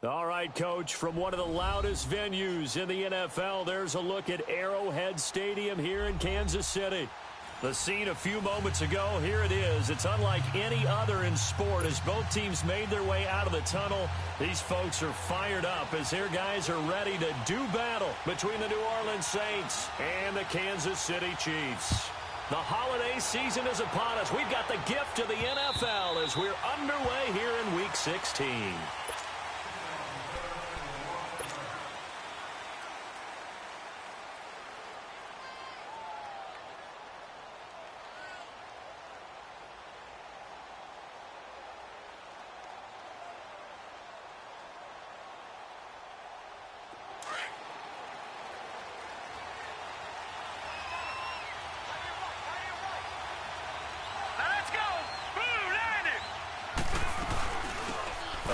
All right, Coach, from one of the loudest venues in the NFL, there's a look at Arrowhead Stadium here in Kansas City. The scene a few moments ago, here it is. It's unlike any other in sport as both teams made their way out of the tunnel. These folks are fired up as their guys are ready to do battle between the New Orleans Saints and the Kansas City Chiefs. The holiday season is upon us. We've got the gift of the NFL as we're underway here in Week 16.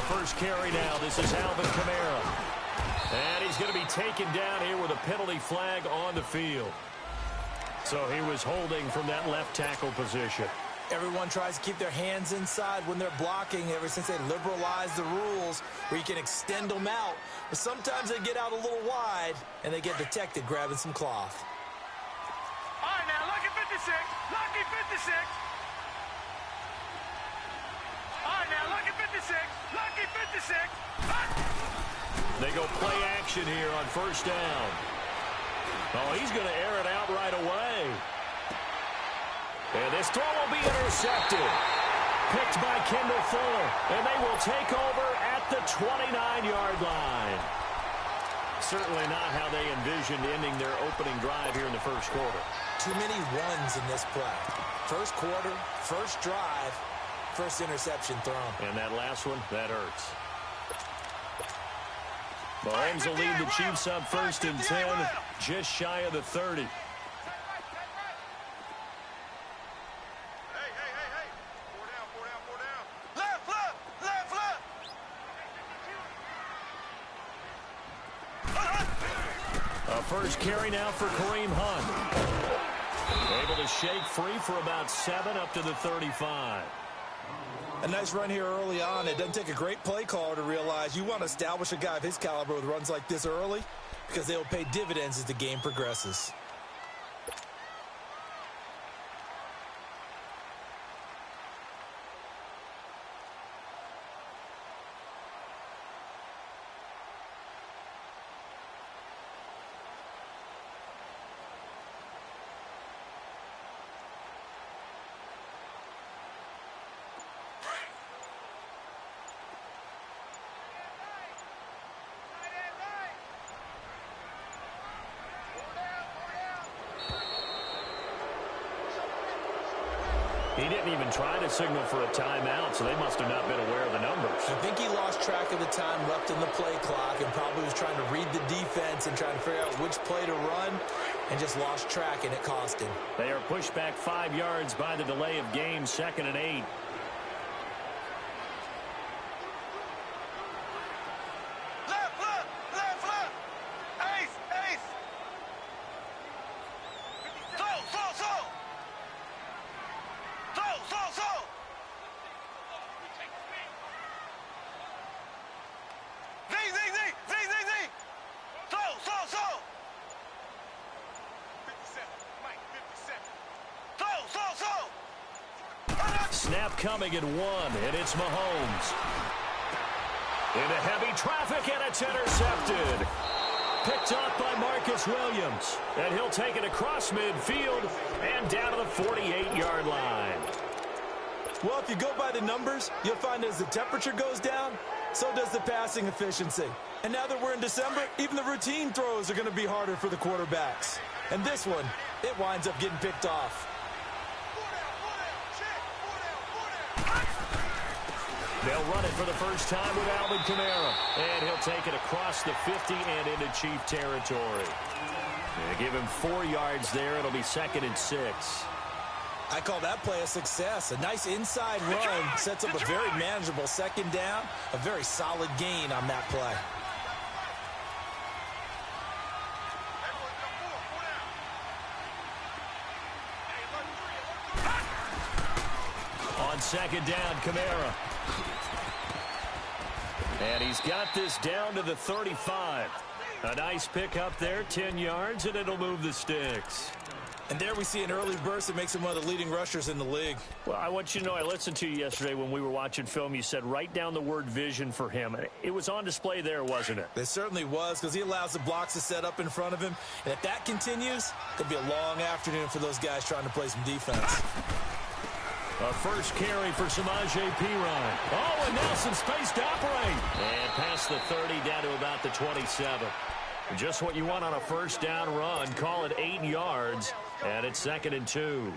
First carry now. This is Alvin Kamara. And he's going to be taken down here with a penalty flag on the field. So he was holding from that left tackle position. Everyone tries to keep their hands inside when they're blocking ever since they liberalized the rules where you can extend them out. But sometimes they get out a little wide and they get detected grabbing some cloth. All right, now, lucky 56. Lucky 56. All right, now, lucky 56. Lucky 56. They go play action here on first down. Oh, he's going to air it out right away. And this throw will be intercepted. Picked by Kendall Fuller. And they will take over at the 29-yard line. Certainly not how they envisioned ending their opening drive here in the first quarter. Too many ones in this play. First quarter, first drive. First interception thrown. And that last one, that hurts. Mahomes will lead the Chiefs up first and 10, just shy of the 30. Hey. 4 down. Left. A first carry now for Kareem Hunt. Able to shake free for about 7 up to the 35. A nice run here early on. It doesn't take a great play caller to realize you want to establish a guy of his caliber with runs like this early because they will pay dividends as the game progresses. He didn't even try to signal for a timeout, so they must have not been aware of the numbers. I think he lost track of the time left in the play clock and probably was trying to read the defense and trying to figure out which play to run and just lost track, and it cost him. They are pushed back 5 yards by the delay of game, 2nd and 8. Snap coming at 1, and it's Mahomes. Into heavy traffic, and it's intercepted. Picked up by Marcus Williams. And he'll take it across midfield and down to the 48-yard line. Well, if you go by the numbers, you'll find as the temperature goes down, so does the passing efficiency. And now that we're in December, even the routine throws are going to be harder for the quarterbacks. And this one, it winds up getting picked off. They'll run it for the first time with Alvin Kamara. And he'll take it across the 50 and into Chief territory. They give him 4 yards there. It'll be 2nd and 6. I call that play a success. A nice inside run sets up a very manageable second down. A very solid gain on that play. second down, Kamara. And he's got this down to the 35. A nice pickup there, 10 yards, and it'll move the sticks. And there we see an early burst that makes him one of the leading rushers in the league. Well, I want you to know, I listened to you yesterday when we were watching film. You said write down the word vision for him. It was on display there, wasn't it? It certainly was, because he allows the blocks to set up in front of him. And if that continues, it could be a long afternoon for those guys trying to play some defense. A first carry for Samaje Perine. Oh, and now some space to operate. And past the 30, down to about the 27. Just what you want on a first down run. Call it 8 yards, and it's 2nd and 2.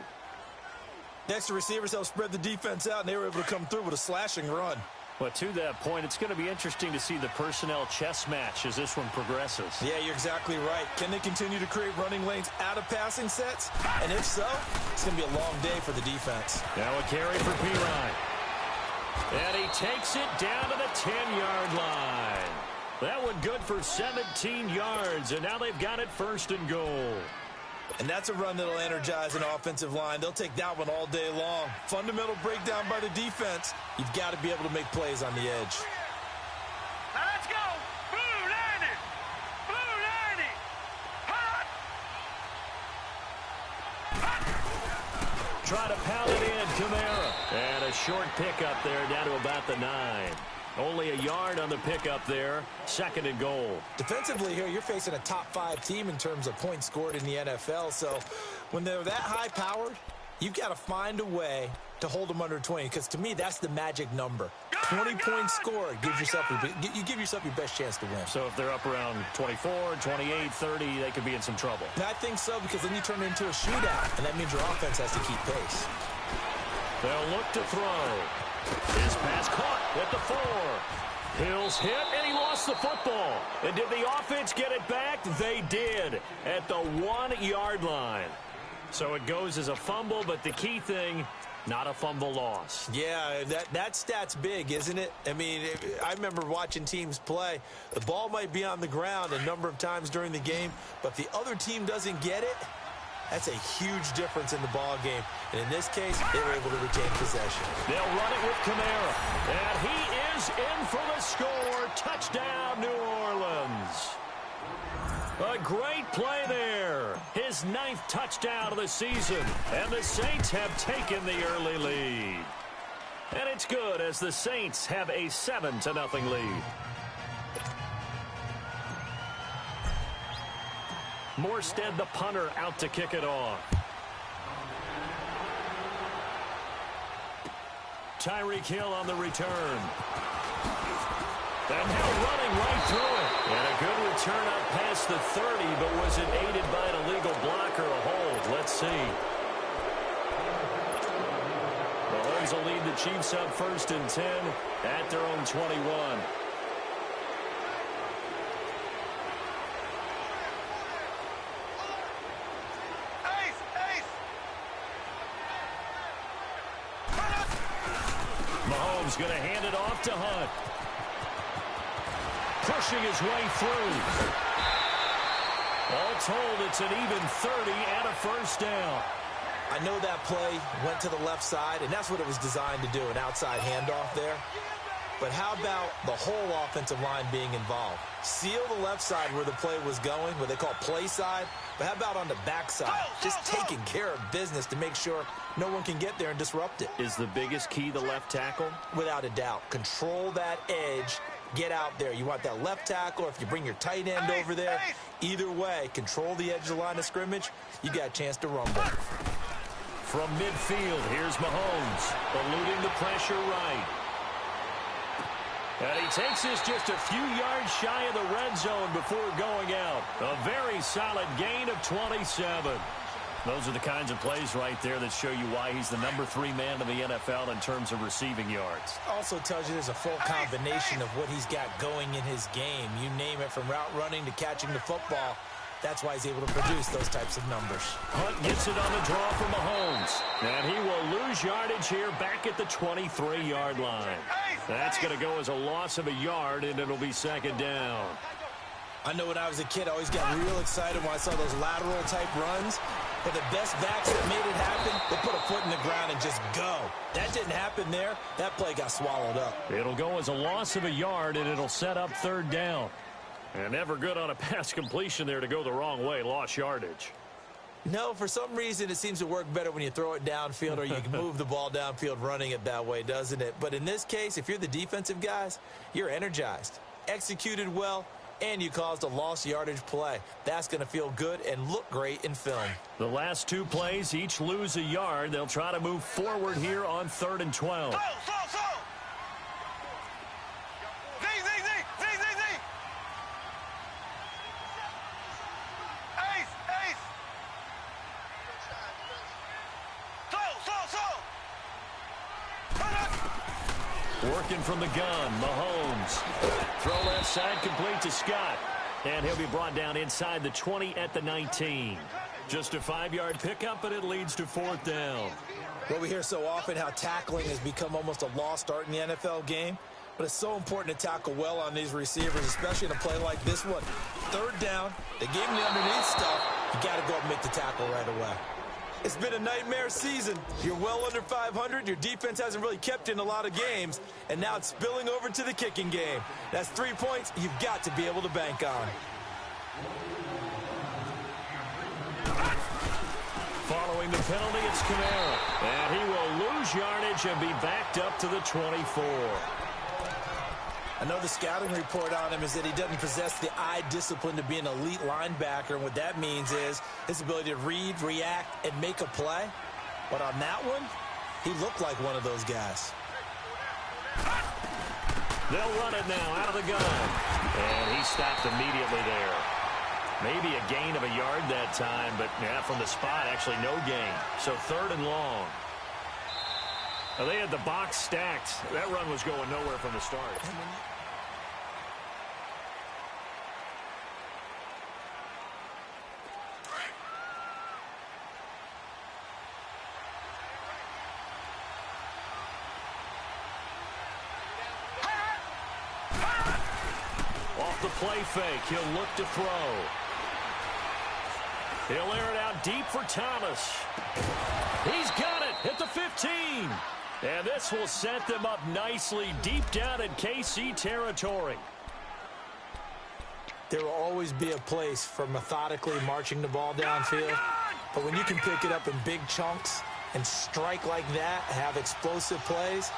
Next, the receivers help spread the defense out, and they were able to come through with a slashing run. But to that point, it's going to be interesting to see the personnel chess match as this one progresses. Yeah, you're exactly right. Can they continue to create running lanes out of passing sets? And if so, it's going to be a long day for the defense. Now a carry for Perine. And he takes it down to the 10-yard line. That one good for 17 yards, and now they've got it 1st and goal. And that's a run that'll energize an offensive line. They'll take that one all day long. Fundamental breakdown by the defense. You've got to be able to make plays on the edge. Now let's go. Blue 90. Blue 90. Hot. Hot. Try to pound it in, Kamara. And a short pickup there down to about the 9. Only a yard on the pickup there. 2nd and goal. Defensively here, you're facing a top 5 team in terms of points scored in the NFL. So when they're that high-powered, you've got to find a way to hold them under 20. Because to me, that's the magic number. 20 points scored. You give yourself your best chance to win. So if they're up around 24, 28, 30, they could be in some trouble. And I think so, because then you turn it into a shootout. And that means your offense has to keep pace. They'll look to throw. His pass caught at the 4. Hill's hit, and he lost the football. And did the offense get it back? They did at the 1-yard line. So it goes as a fumble, but the key thing, not a fumble loss. Yeah, that stat's big, isn't it? I mean, I remember watching teams play. The ball might be on the ground a number of times during the game, but if the other team doesn't get it, that's a huge difference in the ball game. And in this case, they were able to retain possession. They'll run it with Kamara. And he is in for the score. Touchdown, New Orleans. A great play there. His 9th touchdown of the season. And the Saints have taken the early lead. And it's good as the Saints have a 7-0 lead. Morstead, the punter, out to kick it off. Tyreek Hill on the return. And Hill running right through it. And a good return up past the 30, but was it aided by an illegal block or a hold? Let's see. Mahomes will lead the Chiefs up 1st and 10 at their own 21. Mahomes going to hand it off to Hunt. Pushing his way through. All told, it's an even 30 and a first down. I know that play went to the left side, and that's what it was designed to do, an outside handoff there. But how about the whole offensive line being involved? Seal the left side where the play was going, what they call play side. But how about on the backside? Just taking care of business to make sure no one can get there and disrupt it. Is the biggest key the left tackle? Without a doubt. Control that edge. Get out there. You want that left tackle, or if you bring your tight end over there, either way, control the edge of the line of scrimmage. You got a chance to rumble. From midfield, here's Mahomes, eluding the pressure right. And he takes this just a few yards shy of the red zone before going out. A very solid gain of 27. Those are the kinds of plays right there that show you why he's the number 3 man in the NFL in terms of receiving yards. Also tells you there's a full combination of what he's got going in his game. You name it, from route running to catching the football. That's why he's able to produce those types of numbers. Hunt gets it on the draw from Mahomes. And he will lose yardage here back at the 23-yard line. That's going to go as a loss of a yard, and it'll be 2nd down. I know when I was a kid, I always got real excited when I saw those lateral-type runs. But the best backs that made it happen, they put a foot in the ground and just go. That didn't happen there. That play got swallowed up. It'll go as a loss of a yard, and it'll set up third down. And never good on a pass completion there to go the wrong way. Lost yardage. No, for some reason, it seems to work better when you throw it downfield or you can move the ball downfield running it that way, doesn't it? But in this case, if you're the defensive guys, you're energized, executed well, and you caused a lost yardage play. That's going to feel good and look great in film. The last two plays each lose a yard. They'll try to move forward here on 3rd and 12. Slow. Z. Ace. Slow. Working from the gun, Mahomes. Throw left side, complete to Scott. And he'll be brought down inside the 20 at the 19. Just a 5-yard pickup, and it leads to 4th down. Well, we hear so often how tackling has become almost a lost art in the NFL game. But it's so important to tackle well on these receivers, especially in a play like this one. 3rd down, they gave him the underneath stuff. You got to go up and make the tackle right away. It's been a nightmare season. You're well under 500. Your defense hasn't really kept in a lot of games. And now it's spilling over to the kicking game. That's 3 points you've got to be able to bank on. Following the penalty, it's Kamara. And he will lose yardage and be backed up to the 24. I know the scouting report on him is that he doesn't possess the eye discipline to be an elite linebacker, and what that means is his ability to read, react, and make a play. But on that one, he looked like one of those guys. They'll run it now out of the gun. And he stopped immediately there. Maybe a gain of a yard that time, but yeah, from the spot, actually no gain. So 3rd and long. Now, they had the box stacked. That run was going nowhere from the start. Off the play fake, he'll look to throw. He'll air it out deep for Thomas. He's got it at the 15. And this will set them up nicely deep down in KC territory. There will always be a place for methodically marching the ball downfield. But when you can pick it up in big chunks and strike like that, have explosive plays,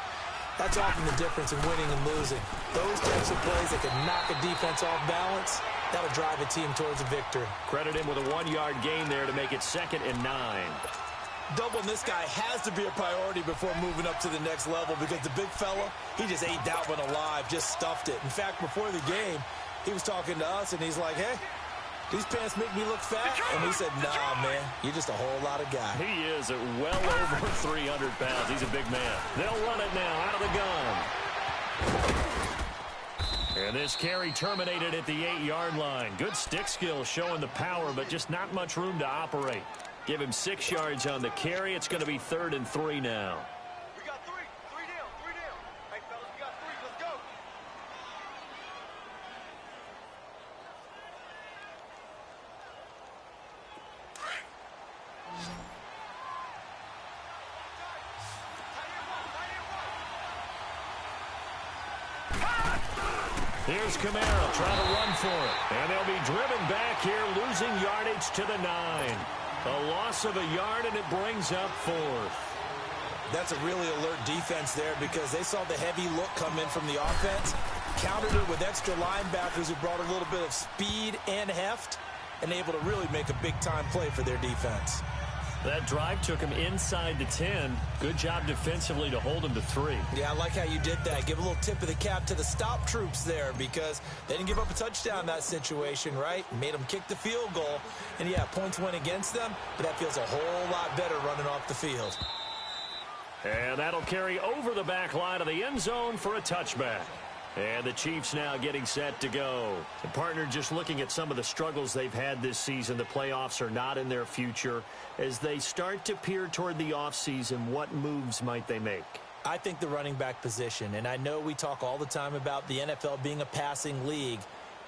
that's often the difference in winning and losing. Those types of plays that can knock a defense off balance, that'll drive a team towards a victory. Credit him with a 1-yard gain there to make it 2nd and 9. Doubling this guy has to be a priority before moving up to the next level because the big fella, he just ate that one alive, just stuffed it. In fact, before the game, he was talking to us, and he's like, hey, these pants make me look fat? And we said, nah, man, you're just a whole lot of guy. He is at well over 300 pounds. He's a big man. They'll run it now out of the gun. And this carry terminated at the 8-yard line. Good stick skill showing the power, but just not much room to operate. Give him 6 yards on the carry. It's going to be 3rd and 3 now. We got 3 down. Hey, fellas, we got 3. Let's go. Here's Kamara trying to run for it. And they'll be driven back here, losing yardage to the 9. A loss of a yard, and it brings up 4th. That's a really alert defense there because they saw the heavy look come in from the offense, countered it with extra linebackers who brought a little bit of speed and heft, and able to really make a big-time play for their defense. That drive took him inside the 10. Good job defensively to hold him to 3. Yeah, I like how you did that. Give a little tip of the cap to the stop troops there because they didn't give up a touchdown in that situation, right? Made them kick the field goal. And, yeah, points went against them, but that feels a whole lot better running off the field. And that'll carry over the back line of the end zone for a touchback. And the Chiefs now getting set to go. The partner, just looking at some of the struggles they've had this season, the playoffs are not in their future. As they start to peer toward the offseason, what moves might they make? I think the running back position, and I know we talk all the time about the NFL being a passing league,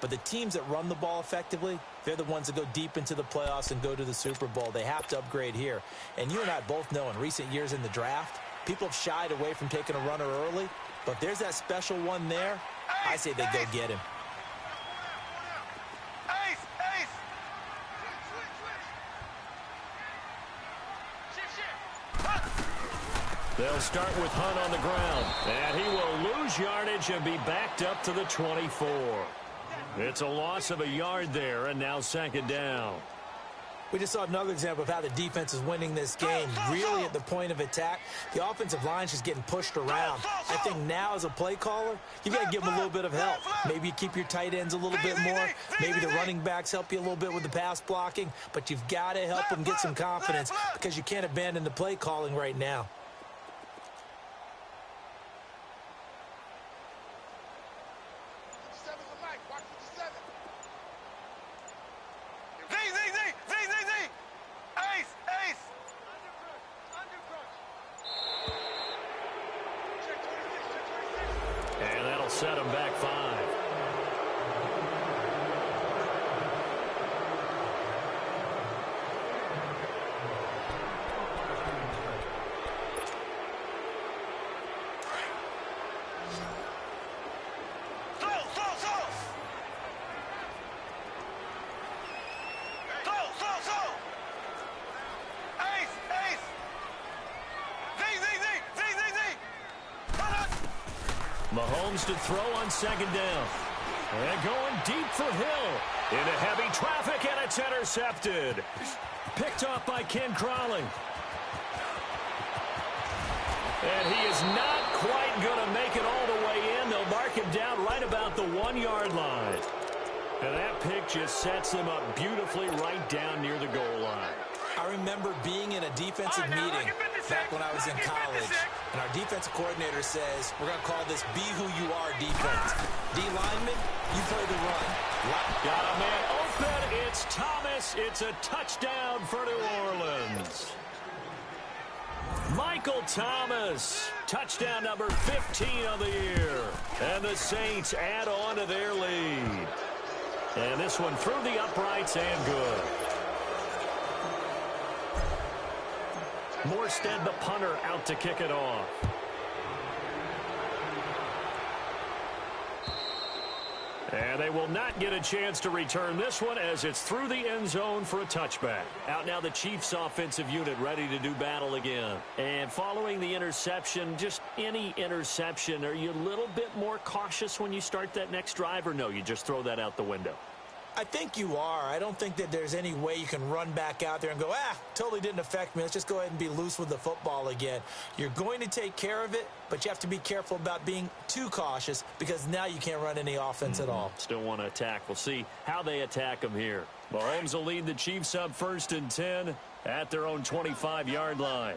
But the teams that run the ball effectively, they're the ones that go deep into the playoffs and go to the Super Bowl. They have to upgrade here. And you and I both know in recent years in the draft, people have shied away from taking a runner early. But if there's that special one there, I say they go get him. They'll start with Hunt on the ground. And he will lose yardage and be backed up to the 24. It's a loss of a yard there, and now second down. We just saw another example of how the defense is winning this game. Really at the point of attack, the offensive line's just getting pushed around. I think now as a play caller, you got to give them a little bit of help. Maybe you keep your tight ends a little bit more. Maybe the running backs help you a little bit with the pass blocking. But you've got to help them get some confidence because you can't abandon the play calling right now. Set him back 5. Mahomes to throw on second down. And going deep for Hill. Into heavy traffic, and it's intercepted. Picked off by Ken Crawley. And he is not quite going to make it all the way in. They'll mark him down right about the 1-yard line. And that pick just sets them up beautifully right down near the goal line. I remember being in a defensive meeting back when I was in college, and our defensive coordinator says, we're going to call this Be Who You Are defense. D lineman, you play the run. Got a man open. It's Thomas. It's a touchdown for New Orleans. Michael Thomas, touchdown number 15 of the year. And the Saints add on to their lead. And this one through the uprights and good. Morstead, the punter, out to kick it off. And they will not get a chance to return this one as it's through the end zone for a touchback. Out now the Chiefs offensive unit ready to do battle again. And following the interception, just any interception, are you a little bit more cautious when you start that next drive, or no, you just throw that out the window? I think you are. I don't think that there's any way you can run back out there and go, totally didn't affect me. Let's just go ahead and be loose with the football again. You're going to take care of it, but you have to be careful about being too cautious because now you can't run any offense at all. Still want to attack. We'll see how they attack them here. Mahomes will lead the Chiefs up 1st and 10 at their own 25-yard line.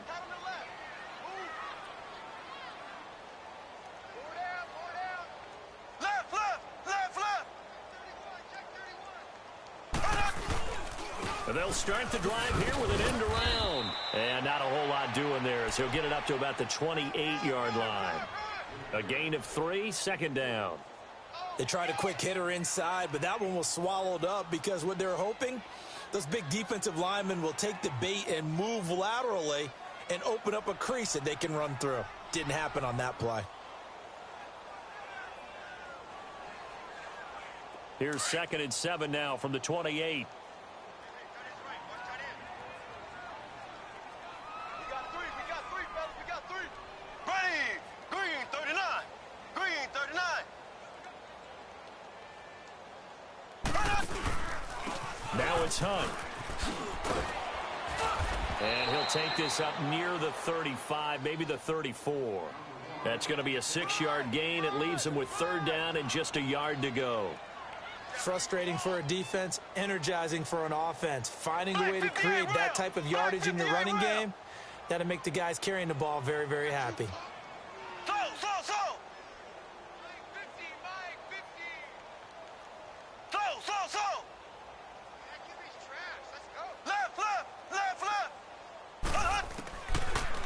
They'll start the drive here with an end around. And not a whole lot doing there as he'll get it up to about the 28-yard line. A gain of 3, second down. They tried a quick hitter inside, but that one was swallowed up because what they're hoping, those big defensive linemen will take the bait and move laterally and open up a crease that they can run through. Didn't happen on that play. Here's 2nd and 7 now from the 28. Now it's Hunt. And he'll take this up near the 35, maybe the 34. That's going to be a 6-yard gain. It leaves him with 3rd down and just a yard to go. Frustrating for a defense, energizing for an offense. Finding a way to create that type of yardage in your running game, that'll make the guys carrying the ball very, very happy.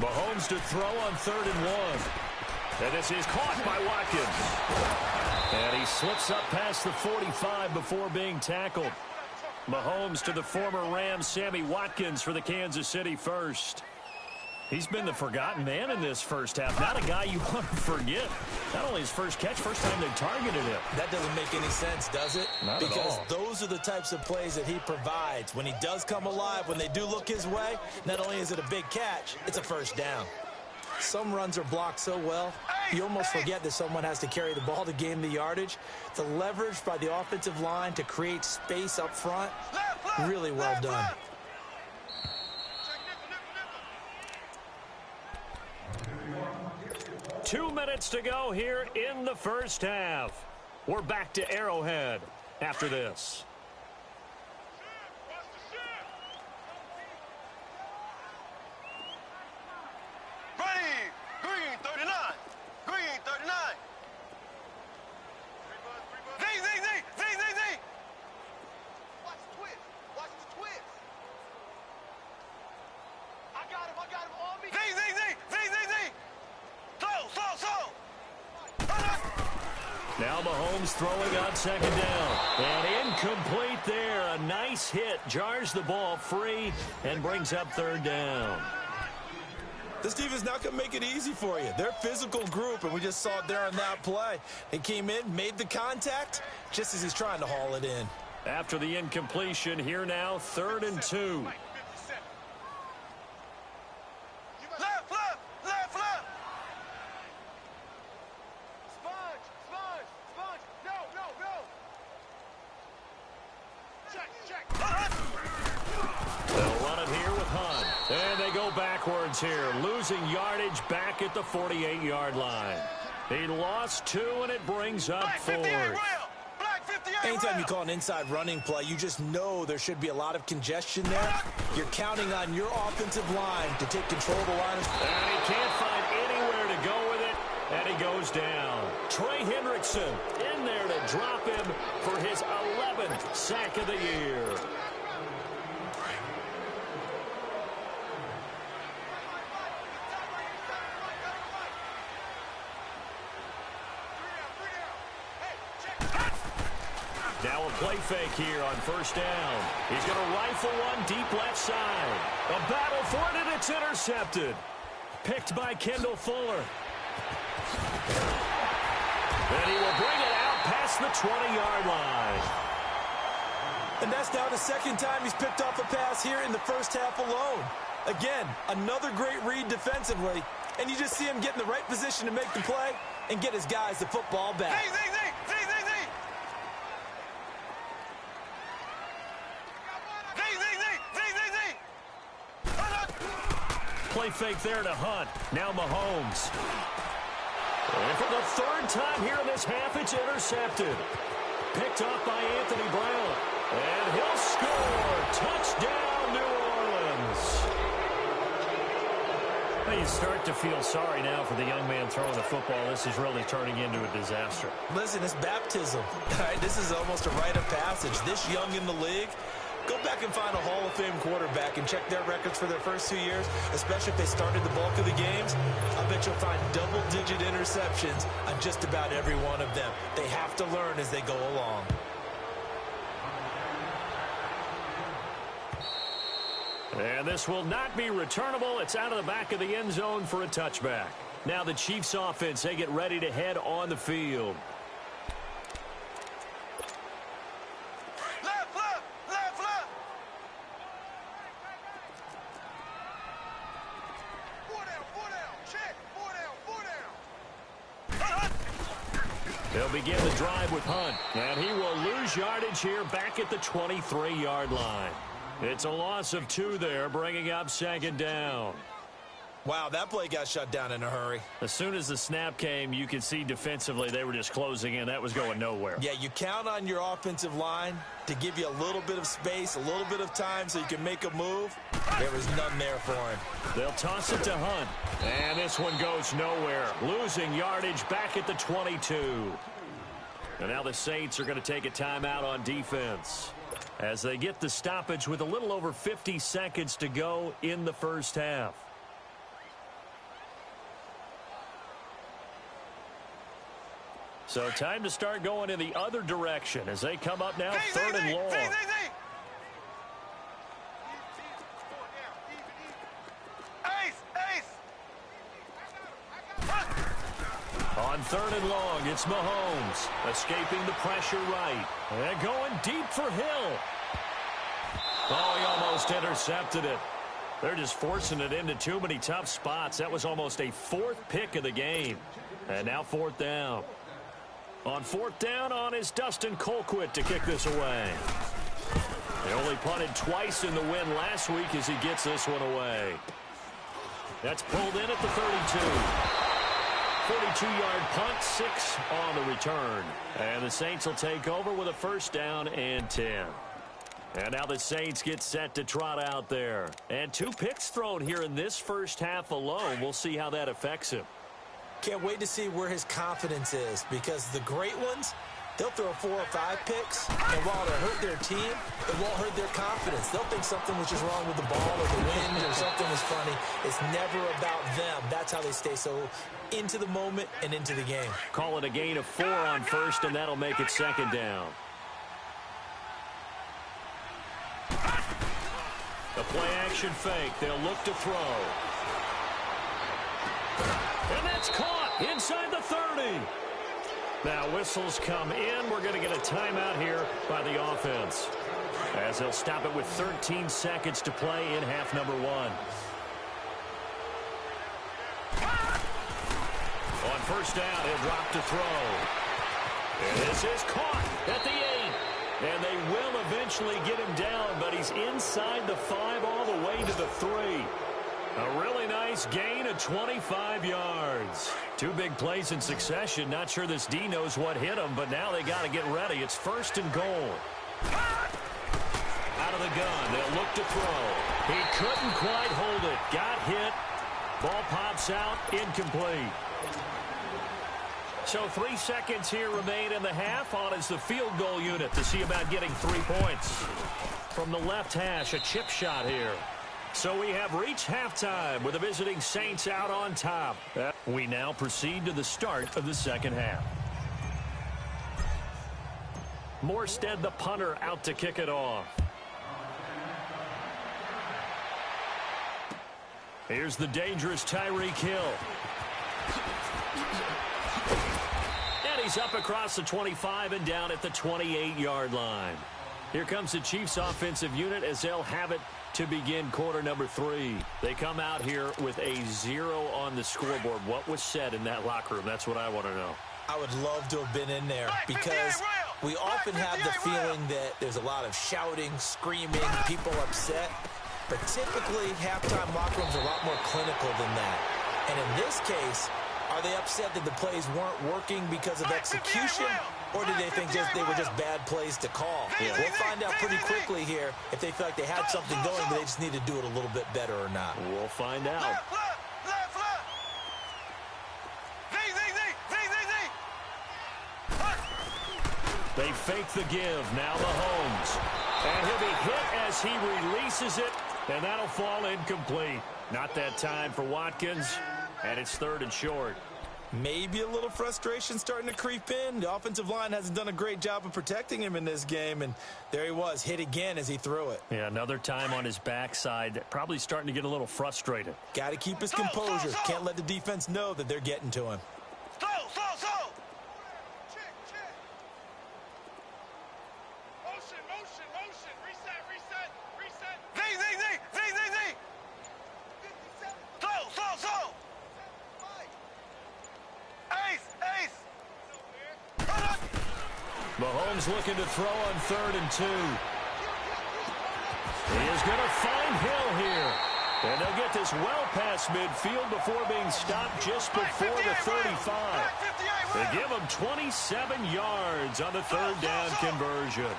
Mahomes to throw on 3rd and 1. And this is caught by Watkins. And he slips up past the 45 before being tackled. Mahomes to the former Rams, Sammy Watkins, for the Kansas City first. He's been the forgotten man in this first half. Not a guy you want to forget. Not only his first catch, first time they targeted him. That doesn't make any sense, does it? Not at all. Because those are the types of plays that he provides. When he does come alive, when they do look his way, not only is it a big catch, it's a first down. Some runs are blocked so well, you almost forget that someone has to carry the ball to gain the yardage. The leverage by the offensive line to create space up front, really well done. Two minutes to go here in the first half. We're back to Arrowhead after this. Now Mahomes throwing on second down. And incomplete there. A nice hit. Jars the ball free and brings up third down. This defense not going to make it easy for you. They're a physical group, and we just saw it there on that play. He came in, made the contact, just as he's trying to haul it in. After the incompletion, here now, 3rd and 2. Here, losing yardage back at the 48-yard line. He lost 2, and it brings up 4th. Anytime you call an inside running play, you just know there should be a lot of congestion there. You're counting on your offensive line to take control of the line. And he can't find anywhere to go with it, and he goes down. Trey Hendrickson in there to drop him for his 11th sack of the year. Now a play fake here on first down. He's going to rifle one deep left side. A battle for it, and it's intercepted. Picked by Kendall Fuller. And he will bring it out past the 20-yard line. And that's now the second time he's picked off a pass here in the first half alone. Again, another great read defensively. And you just see him get in the right position to make the play and get his guys the football back. Play fake there to Hunt. Now Mahomes. And for the 3rd time here in this half, it's intercepted. Picked up by Anthony Brown. And he'll score. Touchdown, New Orleans. Well, you start to feel sorry now for the young man throwing the football. This is really turning into a disaster. Listen, it's baptism. All right, this is almost a rite of passage. This young in the league, go back and find a Hall of Fame quarterback and check their records for their first 2 years, especially if they started the bulk of the games. I bet you'll find double-digit interceptions on just about every one of them. They have to learn as they go along. And this will not be returnable. It's out of the back of the end zone for a touchback. Now the Chiefs offense, they get ready to head on the field. They'll begin the drive with Hunt, and he will lose yardage here back at the 23-yard line. It's a loss of 2 there, bringing up second down. Wow, that play got shut down in a hurry. As soon as the snap came, you could see defensively they were just closing in. That was going nowhere. Yeah, you count on your offensive line to give you a little bit of space, a little bit of time so you can make a move. There was none there for him. They'll toss it to Hunt. And this one goes nowhere. Losing yardage back at the 22. And now the Saints are going to take a timeout on defense as they get the stoppage with a little over 50 seconds to go in the first half. So time to start going in the other direction as they come up now, third and long. On third and long, it's Mahomes escaping the pressure right. And going deep for Hill. Oh, he almost intercepted it. They're just forcing it into too many tough spots. That was almost a fourth pick of the game. And now fourth down. On fourth down is Dustin Colquitt to kick this away. They only punted twice in the win last week as he gets this one away. That's pulled in at the 32. 42-yard punt, 6 on the return. And the Saints will take over with a first down and 10. And now the Saints get set to trot out there. And 2 picks thrown here in this first half alone. We'll see how that affects him. Can't wait to see where his confidence is, because the great ones, they'll throw 4 or 5 picks, and while it'll hurt their team, it won't hurt their confidence. They'll think something was just wrong with the ball or the wind or something was funny. It's never about them. That's how they stay so into the moment and into the game. Call it a gain of 4 on first, and that'll make it second down. The play-action fake. They'll look to throw. And that's caught inside the 30. Now whistles come in. We're going to get a timeout here by the offense, as they'll stop it with 13 seconds to play in half number 1. On first down, he'll drop to throw. And this is caught at the 8. And they will eventually get him down, but he's inside the 5 all the way to the 3. A really nice gain of 25 yards. 2 big plays in succession. Not sure this D knows what hit him, but now they got to get ready. It's first and goal. Out of the gun, they'll look to throw. He couldn't quite hold it. Got hit. Ball pops out, incomplete. So 3 seconds here remain in the half. On is the field goal unit to see about getting 3 points. From the left hash, a chip shot here. So we have reached halftime with the visiting Saints out on top. We now proceed to the start of the second half. Morstead, the punter, out to kick it off. Here's the dangerous Tyreek Hill. And he's up across the 25 and down at the 28-yard line. Here comes the Chiefs offensive unit as they'll have it to begin quarter number 3. They come out here with a 0 on the scoreboard. What was said in that locker room? That's what I want to know. I would love to have been in there, because we often have the feeling that there's a lot of shouting, screaming, people upset. But typically, halftime locker rooms are a lot more clinical than that. And in this case, are they upset that the plays weren't working because of execution? Or do they think they were just bad plays to call? Yeah. We'll find out pretty quickly here if they feel like they had something going, but they just need to do it a little bit better or not. We'll find out. They fake the give. Now Mahomes. And he'll be hit as he releases it, and that'll fall incomplete. Not that time for Watkins, and it's third and short. Maybe a little frustration starting to creep in. The offensive line hasn't done a great job of protecting him in this game, and there he was, hit again as he threw it. Yeah, another time on his backside, probably starting to get a little frustrated. Got to keep his composure. Can't let the defense know that they're getting to him. Mahomes looking to throw on 3rd and 2. He is going to find Hill here. And they'll get this well past midfield before being stopped just before the 35. They give him 27 yards on the 3rd down conversion.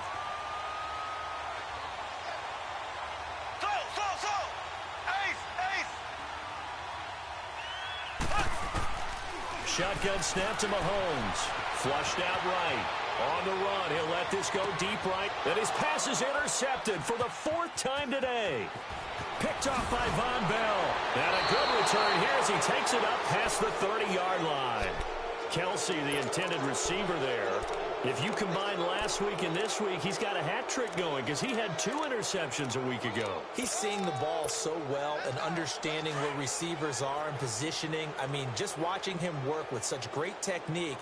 Shotgun snap to Mahomes. Flushed out right. On the run, he'll let this go deep right. And his pass is intercepted for the 4th time today. Picked off by Von Bell. And a good return here as he takes it up past the 30-yard line. Kelsey, the intended receiver there. If you combine last week and this week, he's got a hat trick going because he had 2 interceptions a week ago. He's seeing the ball so well and understanding where receivers are and positioning. I mean, just watching him work with such great technique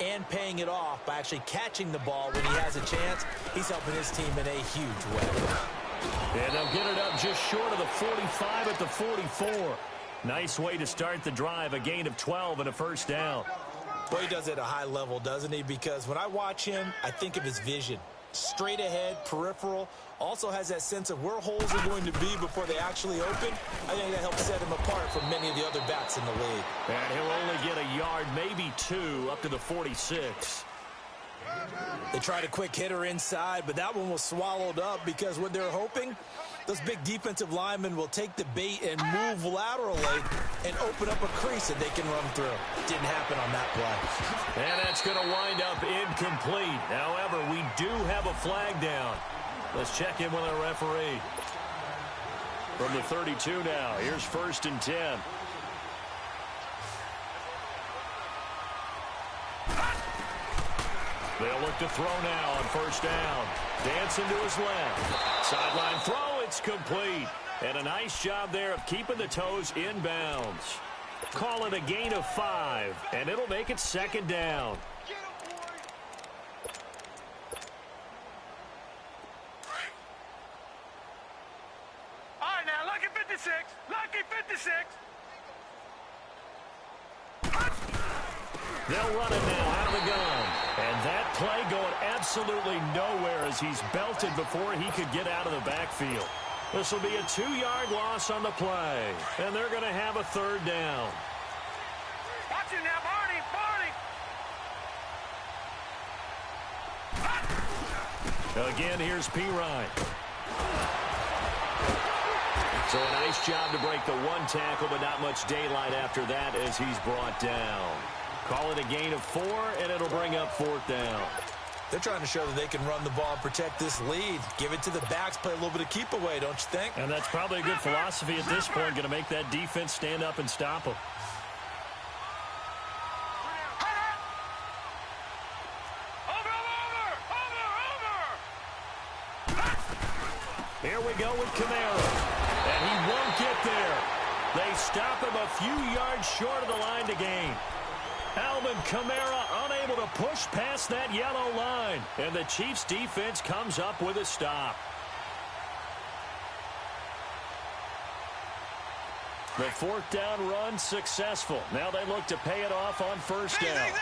and paying it off by actually catching the ball when he has a chance, he's helping his team in a huge way. And they'll get it up just short of the 45 at the 44. Nice way to start the drive, a gain of 12 and a first down. Well, he does it at a high level, doesn't he? Because when I watch him, I think of his vision. Straight ahead, peripheral, also has that sense of where holes are going to be before they actually open. I think that helps set him apart from many of the other backs in the league. And he'll only get a yard, maybe 2, up to the 46. They tried a quick hitter inside, but that one was swallowed up because what they're hoping, those big defensive linemen will take the bait and move laterally and open up a crease that they can run through. Didn't happen on that play. And that's going to wind up incomplete. However, we do have a flag down. Let's check in with our referee. From the 32 now, here's 1st and 10. They'll look to throw now on 1st down. Dancing to his left. Sideline throw, it's complete. And a nice job there of keeping the toes inbounds. Call it a gain of 5, and it'll make it 2nd down. All right, now, lucky 56. Lucky 56. They'll run it now out of the gun. And that play going absolutely nowhere as he's belted before he could get out of the backfield. This will be a 2-yard loss on the play. And they're going to have a 3rd down. Watch it now, Barney. Barney. Again, here's P. Ryan. So a nice job to break the 1 tackle, but not much daylight after that as he's brought down. Call it a gain of 4, and it'll bring up 4th down. They're trying to show that they can run the ball and protect this lead. Give it to the backs, play a little bit of keep away, don't you think? And that's probably a good philosophy at this point, going to make that defense stand up and stop them. Here we go with Kamara. And he won't get there. They stop him a few yards short of the line to gain. Alvin Kamara unable to push past that yellow line. And the Chiefs defense comes up with a stop. The 4th down run successful. Now they look to pay it off on 1st down. Here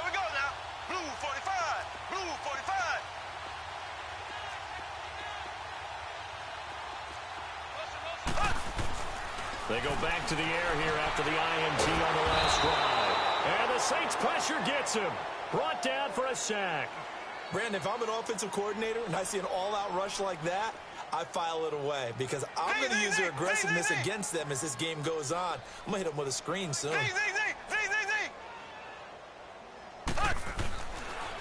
we go now. Blue 45. Blue 45. They go back to the air here after the INT on the last drive. And the Saints pressure gets him. Brought down for a sack. Brandon, if I'm an offensive coordinator and I see an all-out rush like that, I file it away because I'm going to use their aggressiveness against them as this game goes on. I'm going to hit them with a screen soon.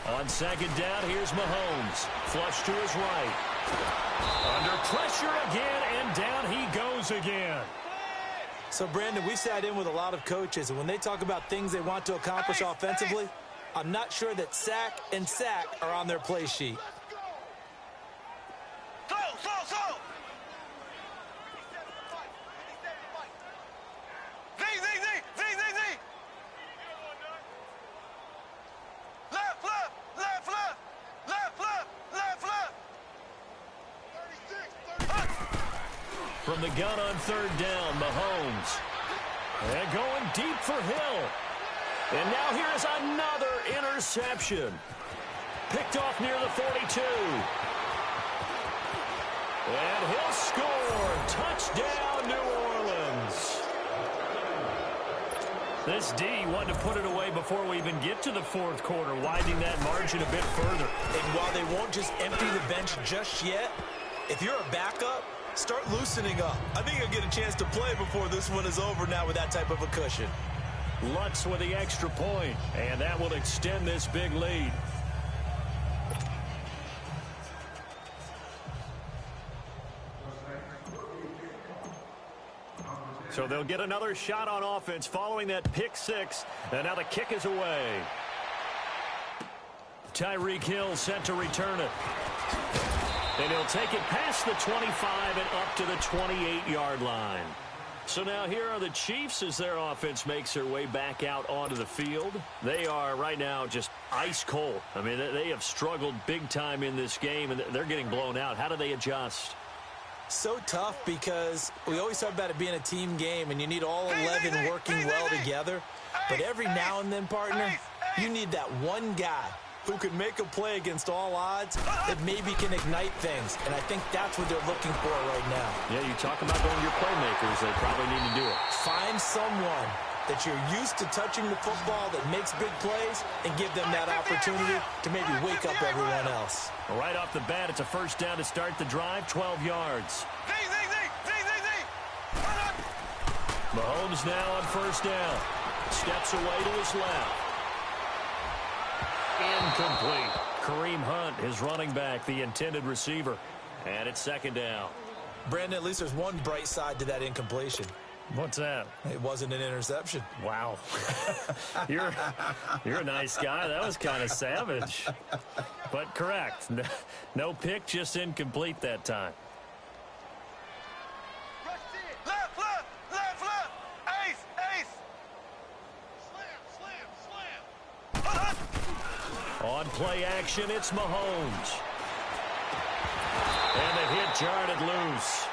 On 2nd down, here's Mahomes. Flush to his right. Under pressure again, and down he goes again. So, Brandon, we sat in with a lot of coaches, and when they talk about things they want to accomplish offensively, I'm not sure that sack and sack are on their play sheet. From the gun on 3rd down, Mahomes. And going deep for Hill. And now here is another interception. Picked off near the 42. And he'll score. Touchdown, New Orleans. This D wanted to put it away before we even get to the 4th quarter, widening that margin a bit further. And while they won't just empty the bench just yet, if you're a backup, start loosening up. I think you'll get a chance to play before this one is over now with that type of a cushion. Lutz with the extra point, and that will extend this big lead. So they'll get another shot on offense following that pick six. And now the kick is away. Tyreek Hill set to return it. And he'll take it past the 25 and up to the 28-yard line. So now here are the Chiefs as their offense makes their way back out onto the field. They are right now just ice cold. I mean, they have struggled big time in this game, and they're getting blown out. How do they adjust? So tough because we always talk about it being a team game, and you need all 11 working well together. But every now and then, partner, you need that one guy who can make a play against all odds that maybe can ignite things. And I think that's what they're looking for right now. Yeah, you talk about going to your playmakers. They probably need to do it. Find someone that you're used to touching the football that makes big plays and give them that opportunity to maybe wake up everyone else. Right off the bat, it's a first down to start the drive, 12 yards. Mahomes now on first down. Steps away to his left. Incomplete. Kareem Hunt, his running back, the intended receiver. And it's second down. Brandon, at least there's one bright side to that incompletion. What's that? It wasn't an interception. Wow. You're a nice guy. That was kind of savage. But correct. No pick, just incomplete that time. On play action, it's Mahomes. And the hit jarred it loose.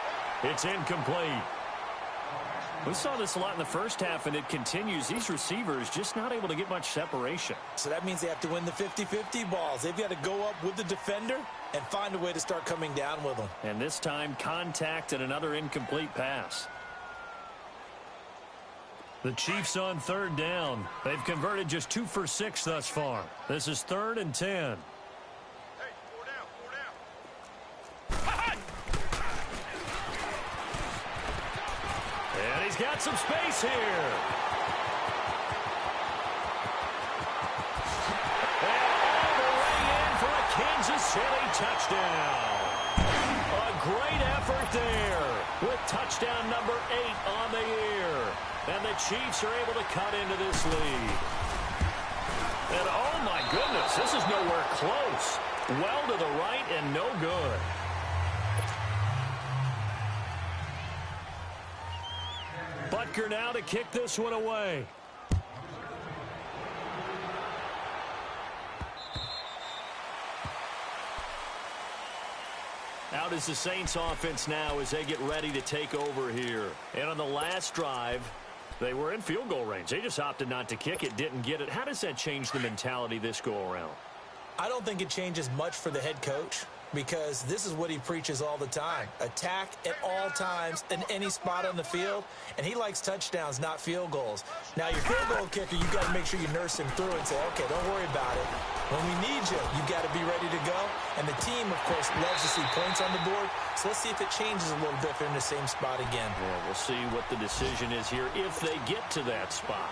It's incomplete. We saw this a lot in the first half, and it continues. These receivers just not able to get much separation. So that means they have to win the 50-50 balls. They've got to go up with the defender and find a way to start coming down with them. And this time, contact and another incomplete pass. The Chiefs on third down. They've converted just 2 for 6 thus far. This is 3rd and 10. Hey, 4 down. And he's got some space here. And all the way in for a Kansas City touchdown. A great effort there with touchdown number 8 on the year. And the Chiefs are able to cut into this lead. And oh my goodness, this is nowhere close. Well to the right and no good. Butker now to kick this one away. Out is the Saints offense now as they get ready to take over here. And on the last drive, they were in field goal range. They just opted not to kick it, didn't get it. How does that change the mentality this go around? I don't think it changes much for the head coach because this is what he preaches all the time. Attack at all times in any spot on the field, and he likes touchdowns, not field goals. Now, your field goal kicker, you got to make sure you nurse him through and say, okay, don't worry about it. When we need you, you got to be ready to go. And the team, of course, loves to see points on the board. So let's see if it changes a little bit if they're in the same spot again. Yeah, we'll see what the decision is here if they get to that spot.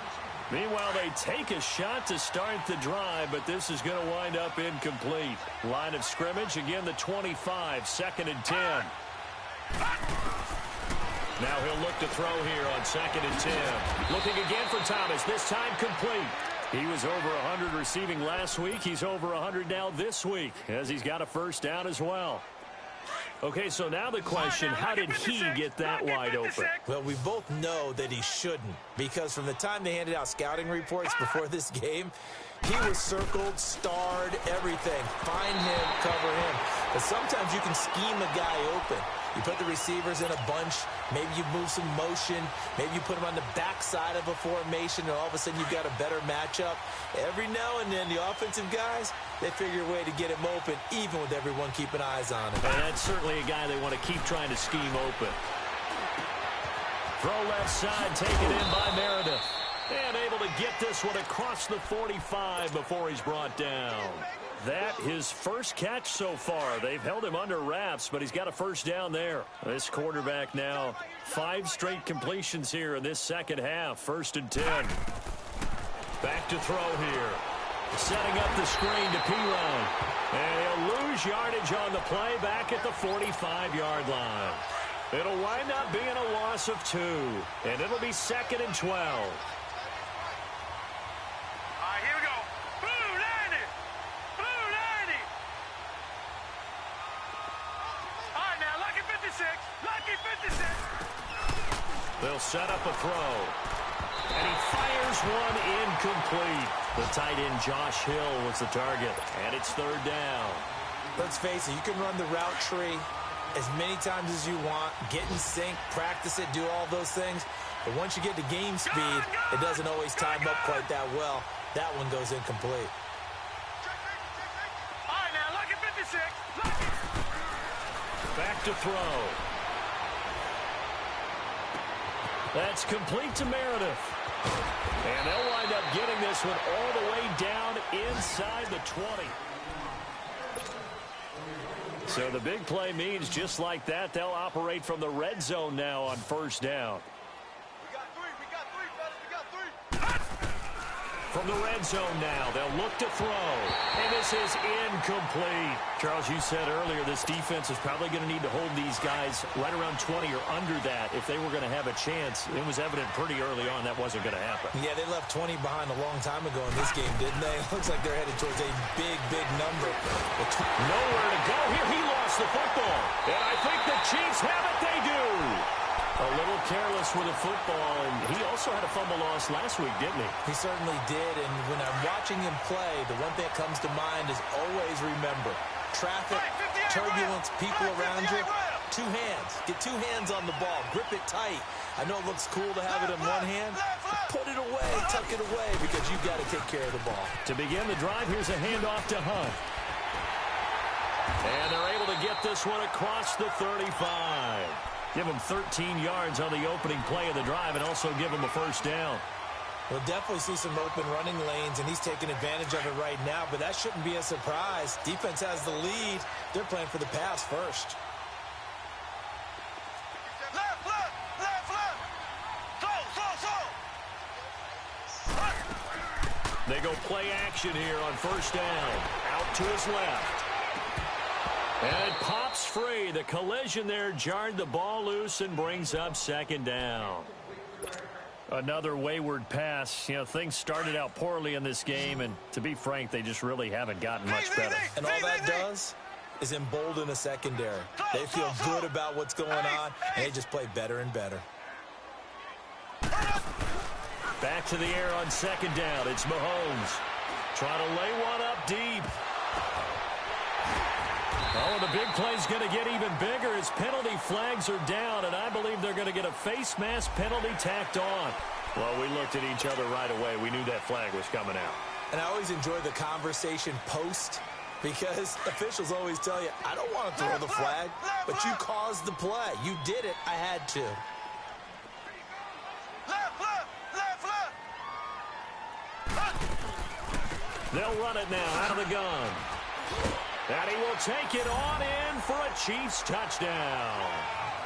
Meanwhile, they take a shot to start the drive, but this is going to wind up incomplete. Line of scrimmage, again, the 25, 2nd and 10. Now he'll look to throw here on 2nd and 10. Looking again for Thomas, this time complete. He was over 100 receiving last week. He's over 100 now this week as he's got a first down as well. Okay, so now the question, how did he get that wide open? Well, we both know that he shouldn't because from the time they handed out scouting reports before this game, he was circled, starred, everything. Find him, cover him. But sometimes you can scheme a guy open. You put the receivers in a bunch. Maybe you move some motion. Maybe you put them on the backside of a formation, and all of a sudden you've got a better matchup. Every now and then, the offensive guys, they figure a way to get him open, even with everyone keeping eyes on him. And that's certainly a guy they want to keep trying to scheme open. Throw left side, taken in by Meredith. And able to get this one across the 45 before he's brought down. That his first catch so far. They've held him under wraps, but he's got a first down there. This quarterback now 5 straight completions here in this second half. 1st and 10. Back to throw here. Setting up the screen to P-Ryan. And he'll lose yardage on the play back at the 45-yard line. It'll wind up being a loss of 2, and it'll be 2nd and 12. All right, here we go. Blue 90. Blue 90. All right, now, lucky 56. Lucky 56. They'll set up a throw. And he fires one incomplete. The tight end Josh Hill was the target, and it's 3rd down. Let's face it, you can run the route tree as many times as you want, get in sync, practice it, do all those things. But once you get to game speed, it doesn't always time up quite that well. That one goes incomplete. All right, now, lucky 56. Lucky. Back to throw. That's complete to Meredith. And they'll wind up getting this one all the way down inside the 20. So the big play means just like that, they'll operate from the red zone now on 1st down. We got three, fellas, we got 3. From the red zone now, they'll look to throw. And this is incomplete. Charles, you said earlier this defense is probably going to need to hold these guys right around 20 or under that if they were going to have a chance. It was evident pretty early on that wasn't going to happen. Yeah, they left 20 behind a long time ago in this game, didn't they? Looks like they're headed towards a big, big number. Nowhere to go here. He lost the football. And I think the Chiefs have it. They do. A little careless with the football, and he also had a fumble loss last week, didn't he? He certainly did, and when I'm watching him play, the one thing that comes to mind is always remember, traffic, turbulence, people around you, 2 hands. Get 2 hands on the ball. Grip it tight. I know it looks cool to have it in one hand, but put it away, tuck it away, because you've got to take care of the ball. To begin the drive, here's a handoff to Hunt. And they're able to get this one across the 35. Give him 13 yards on the opening play of the drive and also give him a 1st down. We'll definitely see some open running lanes, and he's taking advantage of it right now, but that shouldn't be a surprise. Defense has the lead. They're playing for the pass first. Left. Slow. They go play action here on 1st down. Out to his left. And it pops free. The collision there jarred the ball loose and brings up 2nd down. Another wayward pass. You know, things started out poorly in this game, and to be frank, they just really haven't gotten much better. And all that does is embolden a secondary. They feel good about what's going on, and they just play better and better. Back to the air on 2nd down. It's Mahomes. Trying to lay one up deep. Oh, the big play's going to get even bigger as penalty flags are down, and I believe they're going to get a face mask penalty tacked on. Well, we looked at each other right away. We knew that flag was coming out. And I always enjoy the conversation post because officials always tell you, I don't want to throw the flag, but you caused the play. You did it. I had to. They'll run it now out of the gun. And he will take it on in for a Chiefs touchdown.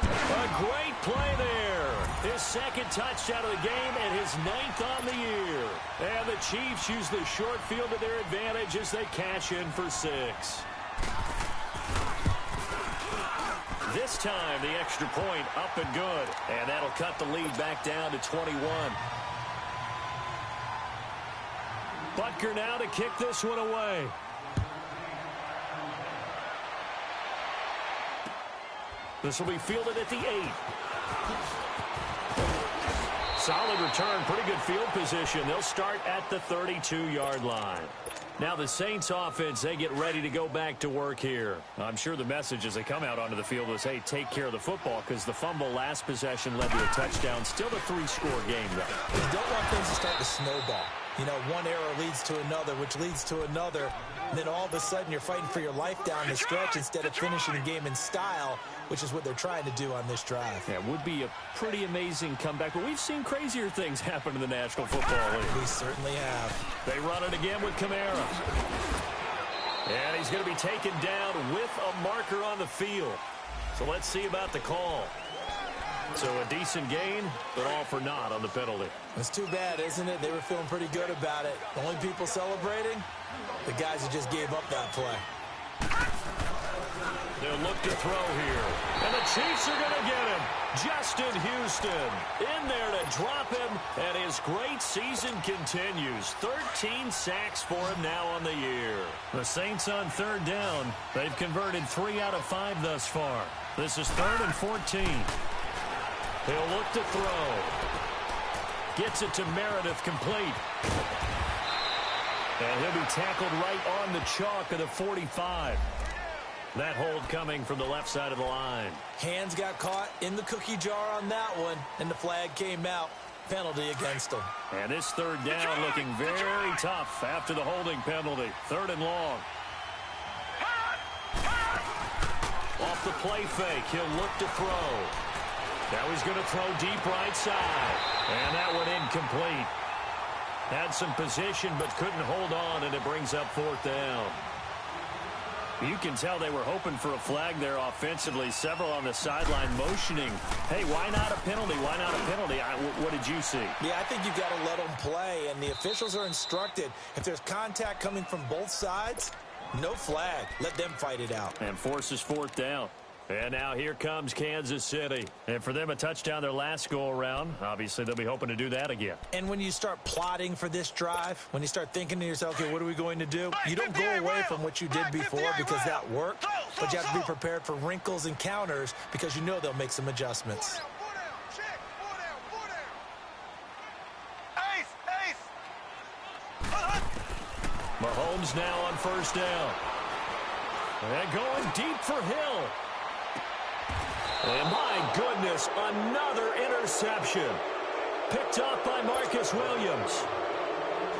A great play there. His 2nd touchdown of the game and his 9th on the year. And the Chiefs use the short field to their advantage as they cash in for 6. This time, the extra point up and good. And that'll cut the lead back down to 21. Butker now to kick this one away. This will be fielded at the 8. Solid return, pretty good field position. They'll start at the 32-yard line. Now the Saints offense, they get ready to go back to work here. I'm sure the message as they come out onto the field is, hey, take care of the football, because the fumble last possession led to a touchdown. Still a 3-score game, though. You don't want things to start to snowball. You know, one error leads to another, which leads to another. And then all of a sudden you're fighting for your life down the stretch instead of finishing the game in style, which is what they're trying to do on this drive. Yeah, it would be a pretty amazing comeback, but we've seen crazier things happen in the National Football League. We certainly have. They run it again with Kamara. And he's going to be taken down with a marker on the field. So let's see about the call. So a decent gain, but all for naught on the penalty. It's too bad, isn't it? They were feeling pretty good about it. The only people celebrating, the guys who just gave up that play. They'll look to throw here. And the Chiefs are going to get him. Justin Houston in there to drop him. And his great season continues. 13 sacks for him now on the year. The Saints on third down. They've converted 3 out of 5 thus far. This is 3rd and 14. He'll look to throw. Gets it to Meredith, complete. And he'll be tackled right on the chalk of the 45. That hold coming from the left side of the line. Hands got caught in the cookie jar on that one, and the flag came out. Penalty against him. And this third down looking very tough after the holding penalty. 3rd and long. Off the play fake, he'll look to throw. Now he's going to throw deep right side. And that one incomplete. Had some position but couldn't hold on, and it brings up 4th down. You can tell they were hoping for a flag there offensively. Several on the sideline motioning. Hey, why not a penalty? Why not a penalty? What did you see? Yeah, I think you got to let them play, and the officials are instructed. If there's contact coming from both sides, no flag. Let them fight it out. And forces 4th down. And now here comes Kansas City. And for them, a touchdown their last go-around. Obviously, they'll be hoping to do that again. And when you start plotting for this drive, when you start thinking to yourself, okay, what are we going to do? You don't go away from what you did before because that worked, but you have to be prepared for wrinkles and counters because you know they'll make some adjustments. Mahomes now on 1st down. And going deep for Hill. And my goodness, another interception. Picked off by Marcus Williams.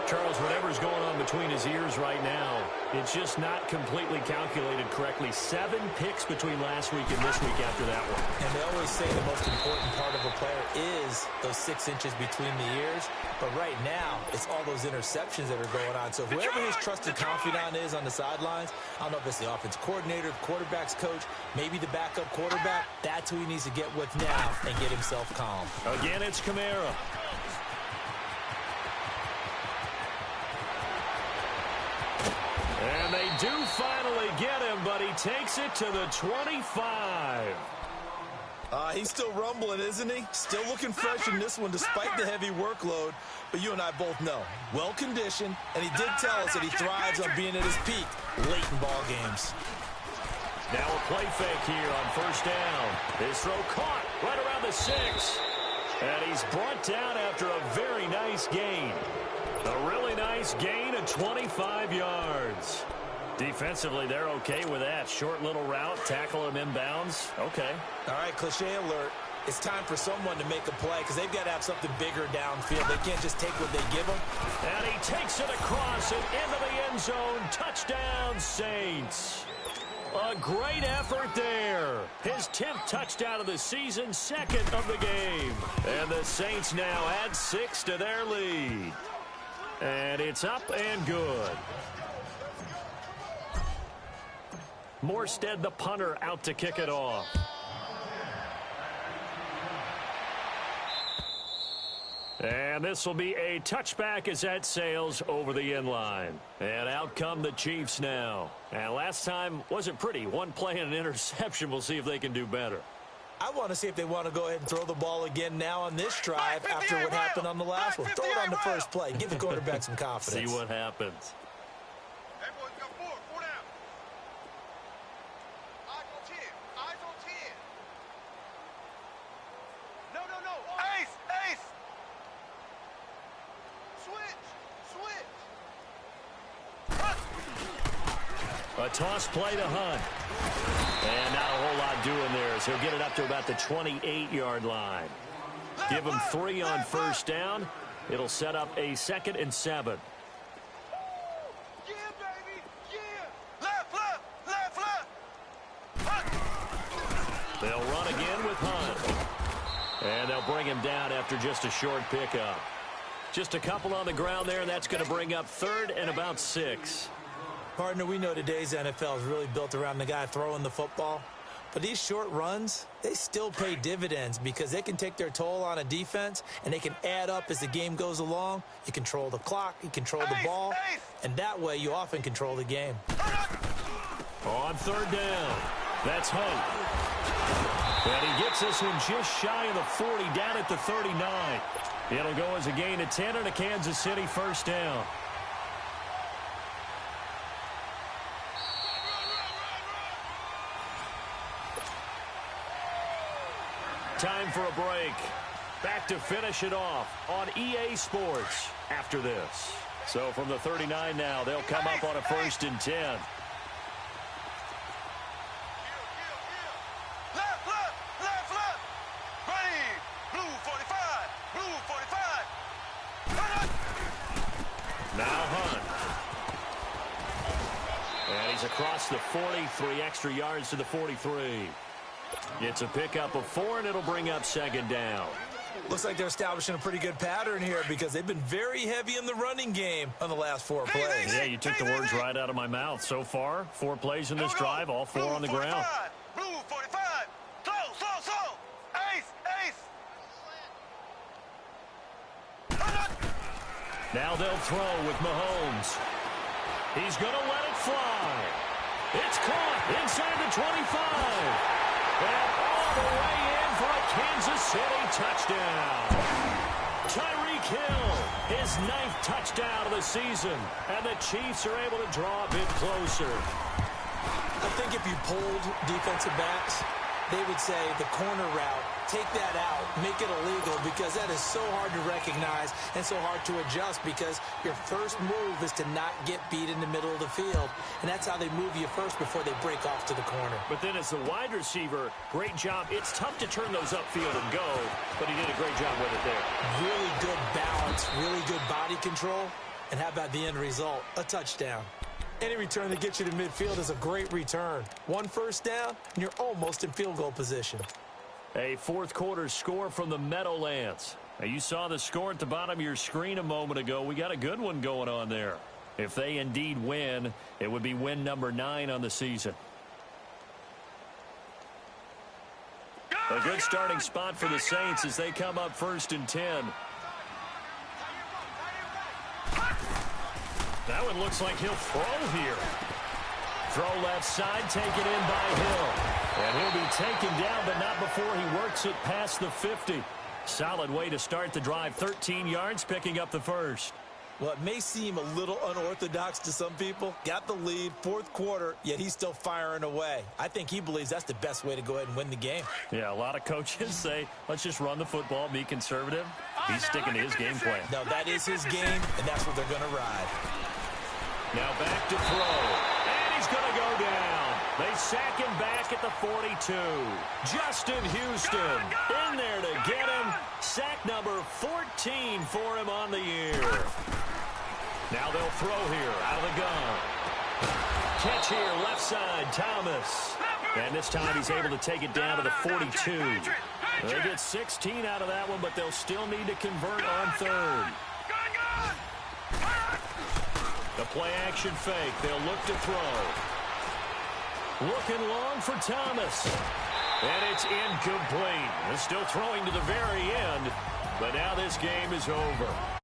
Charles, whatever's going on between his ears right now, it's just not completely calculated correctly. 7 picks between last week and this week after that one. And they always say the most important part of a player is those 6 inches between the ears. But right now, it's all those interceptions that are going on. So whoever his trusted confidant is on the sidelines, I don't know if it's the offense coordinator, the quarterback's coach, maybe the backup quarterback, that's who he needs to get with now and get himself calm. Again, it's Kamara. And they do finally get him, but he takes it to the 25. He's still rumbling, isn't he? Still looking fresh in this one despite the heavy workload. But you and I both know, well-conditioned, and he did tell us that he thrives on being at his peak late in ball games. Now a play fake here on 1st down. His throw caught right around the 6. And he's brought down after a very nice gain. A really nice gain of 25 yards. Defensively, they're okay with that. Short little route, tackle him inbounds. Okay. All right, cliche alert. It's time for someone to make a play because they've got to have something bigger downfield. They can't just take what they give them. And he takes it across and into the end zone. Touchdown, Saints. A great effort there. His 10th touchdown of the season, 2nd of the game. And the Saints now add 6 to their lead. And it's up and good. Morstead, the punter, out to kick it off. And this will be a touchback as that sails over the end line. And out come the Chiefs now. And last time wasn't pretty. 1 play and an interception. We'll see if they can do better. I want to see if they want to go ahead and throw the ball again now on this drive after what happened on the last one. Throw it on the first play. Give the quarterback some confidence. See what happens. Hey, boys, got 4 down. Eyes on 10. Eyes on 10. No. Ace. Switch. A toss play to Hunt. And not a whole lot doing there as he'll get it up to about the 28-yard line. Give him 3 on 1st down. It'll set up a 2nd and 7. Yeah, baby. Yeah. Left. Hunt. They'll run again with Hunt. And they'll bring him down after just a short pickup. Just a couple on the ground there, and that's going to bring up 3rd and about 6. Partner, we know today's NFL is really built around the guy throwing the football. But these short runs, they still pay dividends because they can take their toll on a defense, and they can add up as the game goes along. You control the clock, you control the ball, and that way you often control the game. On 3rd down, That's Hunt. And he gets this one just shy of the 40, down at the 39. It'll go as a gain of 10 and a Kansas City first down. Time for a break. Back to finish it off on EA Sports after this. So from the 39 now, they'll come up on a 1st and 10. Left, left, left, left. Ready. Blue 45. Blue 45. Hunt. Now Hunt. And he's across the 43 extra yards to the 43. It's a pickup of 4, and it'll bring up 2nd down. Looks like they're establishing a pretty good pattern here because they've been very heavy in the running game on the last 4 plays. Yeah, you took the words right out of my mouth. So far, 4 plays in this drive, all 4 on the ground. Blue 45. Slow. Ace. Now they'll throw with Mahomes. He's going to let it fly. It's caught inside the 25. And all the way in for a Kansas City touchdown. Tyreek Hill, his 9th touchdown of the season. And the Chiefs are able to draw a bit closer. I think if you polled defensive backs, they would say the corner route, take that out, make it illegal, because that is so hard to recognize and so hard to adjust because your first move is to not get beat in the middle of the field. And that's how they move you first before they break off to the corner. But then as the wide receiver, great job. It's tough to turn those upfield and go, but he did a great job with it there. Really good balance, really good body control. And how about the end result? A touchdown. Any return that gets you to midfield is a great return. 1 first down, and you're almost in field goal position. A 4th quarter score from the Meadowlands. Now, you saw the score at the bottom of your screen a moment ago. We got a good one going on there. If they indeed win, it would be win number 9 on the season. A good starting spot for the Saints as they come up 1st and 10. That one looks like he'll throw here. Throw left side, taken in by Hill. And he'll be taken down, but not before he works it past the 50. Solid way to start the drive. 13 yards, picking up the first. Well, it may seem a little unorthodox to some people. Got the lead, 4th quarter, yet he's still firing away. I think he believes that's the best way to go ahead and win the game. Yeah, a lot of coaches say, let's just run the football, be conservative. He's sticking to his game plan. No, that is his game, and that's what they're going to ride. Now back to throw. And he's going to go down. They sack him back at the 42. Justin Houston in there to get him. Sack number 14 for him on the year. Now they'll throw here out of the gun. Catch here, left side, Thomas. And this time he's able to take it down to the 42. They get 16 out of that one, but they'll still need to convert on 3rd. The play-action fake. They'll look to throw. Looking long for Thomas. And it's incomplete. They're still throwing to the very end. But now this game is over.